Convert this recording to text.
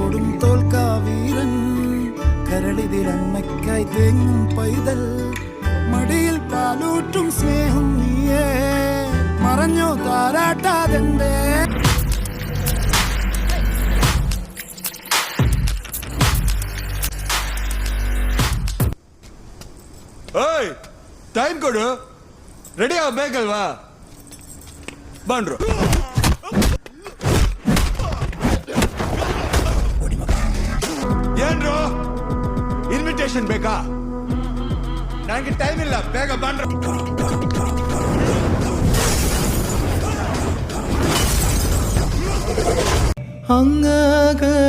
കൊടും തോൽക്കാ വീരൻ കരളിതിലമ്മയ്ക്കായി തേങ്ങും പൈതൽ മടിയിൽ പാലൂറ്റും സ്നേഹം നീയേ മറഞ്ഞോ താരാട്ടാതെന്തേ ಟೈಮ್ ಕೊಡು ರೆಡಿ ಆಗ್ಬೇಕಲ್ವಾ ಬಂದ್ರು ಏನ್ರು ಇನ್ವಿಟೇಷನ್ ಬೇಕಾ ನನಗೆ ಟೈಮ್ ಇಲ್ಲ ಬೇಗ ಬಂದ್ರು അങ്ങകലെ